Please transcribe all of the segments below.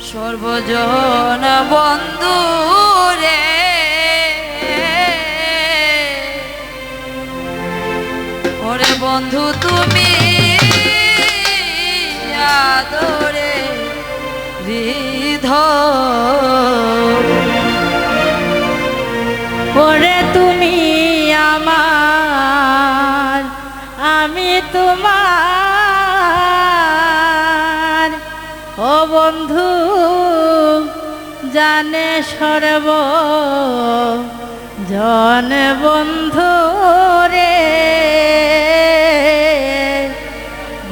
সর্বজন বন্ধু রে, ওরে বন্ধু তুমি আদরে হৃদয়, ওরে তুমি আমার আমি তোমার, ও বন্ধু জানে সর্ব জন বন্ধু রে,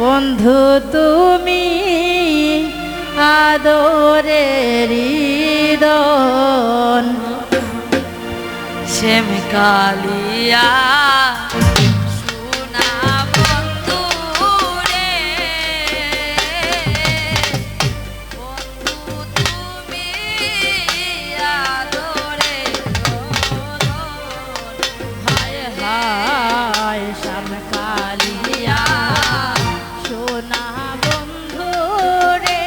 বন্ধু তুমি আদরের হৃদয়। শ্যাম কালিয়া সোনা বন্ধু রে, বন্ধু তুমি আদরে হায় হায় শ্যাম কালিয়া সোনা বন্ধু রে,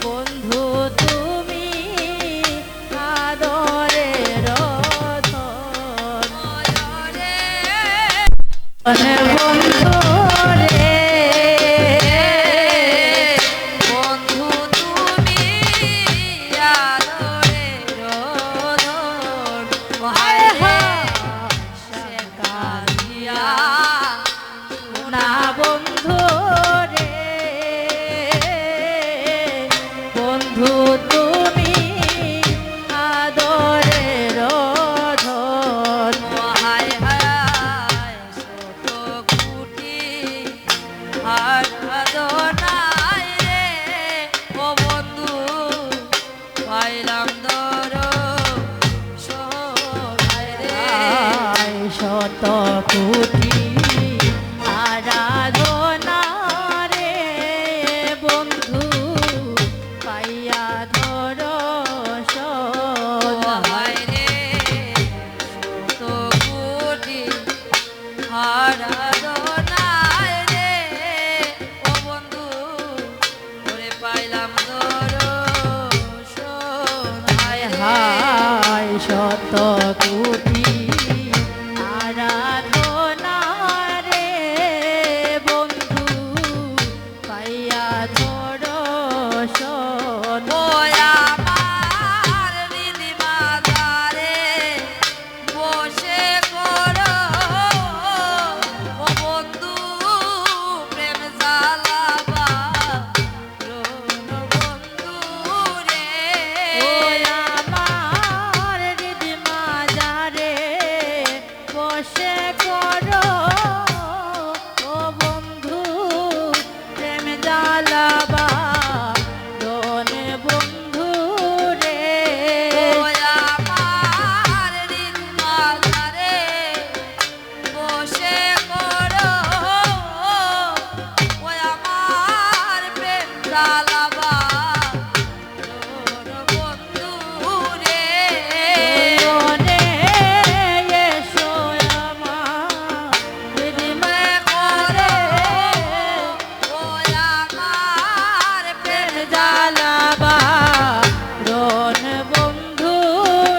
বন্ধু তুমি আদরের ধন, বন্ধু রে, বন্ধু তুমি আদরের ধন, হায় হায় শ্যাম কালিয়া না বন্ধু রে, বন্ধু তুমি আদরের ধন, হায় হায় শত কোটি আরাধনায় রে, ও বন্ধু পাইলাম দর্শন রে, হায় শত কোটি আরাধনা রে, বন্ধু পাইয়া দর্শন, হায় রে শত কোটি আরাধনায় রে, ও বন্ধু ওরে পাইলাম দর্শন হায় হায় শত কোটি আরাধনা রে, বন্ধু পাইয়া দর্শন, ও আমার হৃদি মাঝারে বসে করো, ও বন্ধু প্রেম জ্বালাবা রোন বন্ধু রে, ও আমার হৃদি মাঝারে বসে করো, ও বন্ধু প্রেম জ্বালাবা দন বন্ধু রে, ও আমার হৃদি মাঝারে বসে করো, ও আমার প্রেম জ্বালাবা রোন বন্ধু রে, ওরে এসো আমার হৃদি করো, মাঝারে ও আমার প্রেম জ্বালাবা রন বন্ধু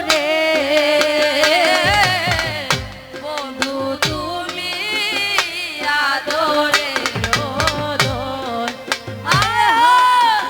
রে, বন্ধু তুমি আদরে রোদন আয়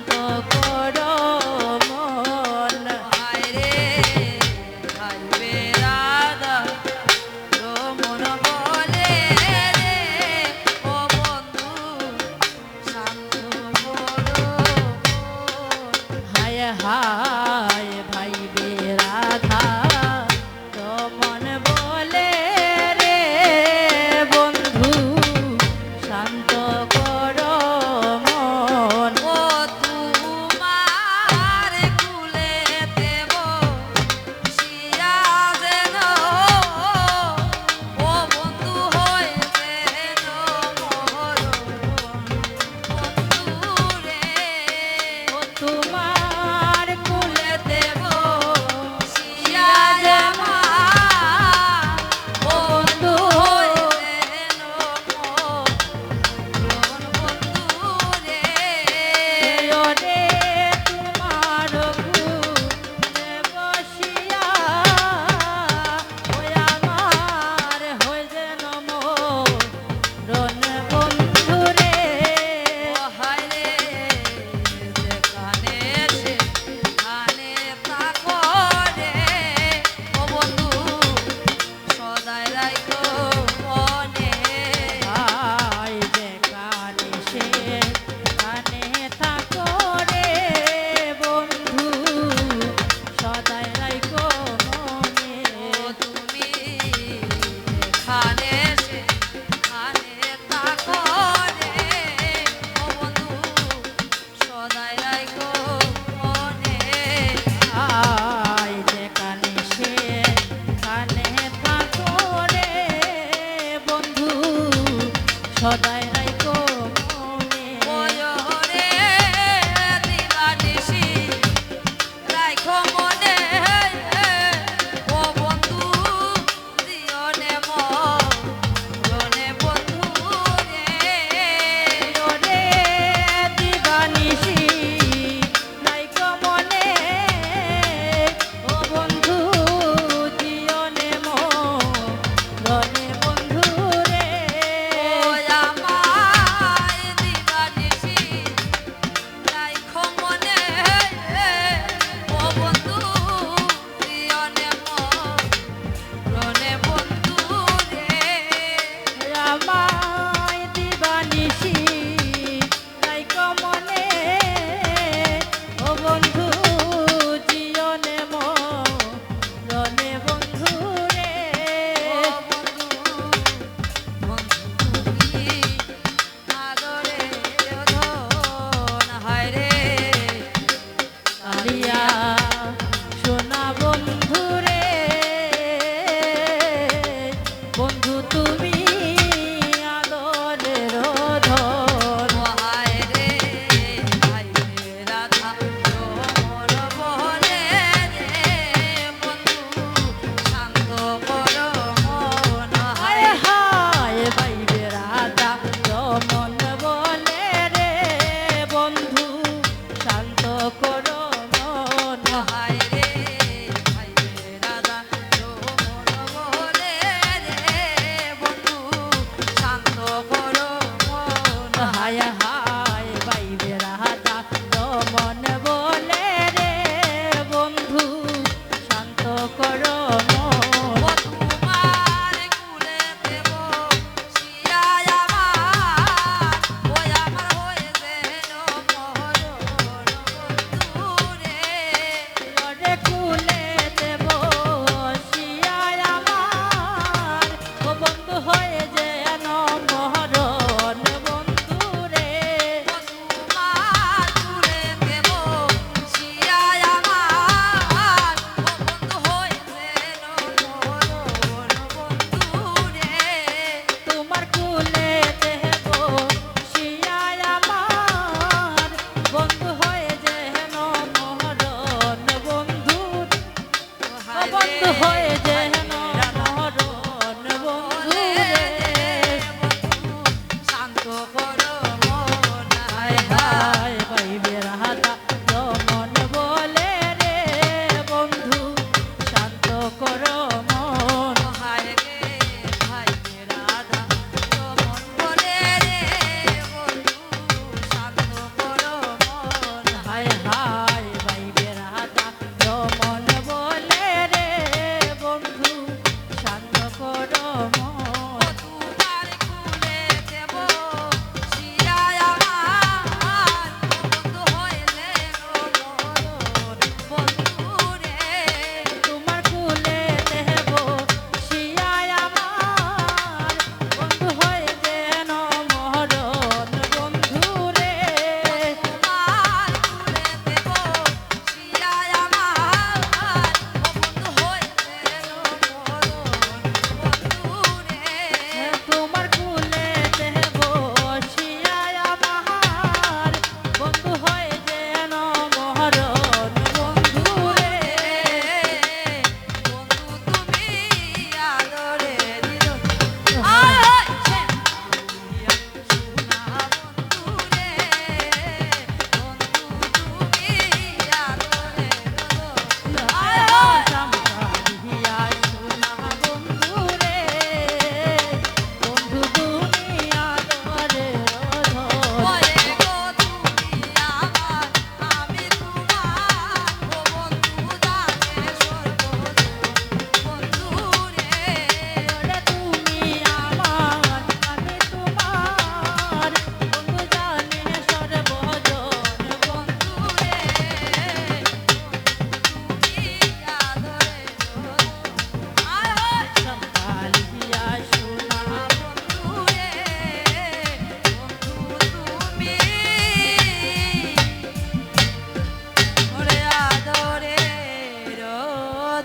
শান্ত করো মন হায় রে হায় বেরাদা রমন বলে রে ও বন্ধু শান্ত করো মন। হায় হায় ভাই বেরাধা রমন বলে রে বন্ধু শান্ত করো মন ও তোমার কুলেতে বসিয়া যেন ও বন্ধু হইতে বন্ধু রে ও তোমার কুলে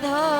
ধরে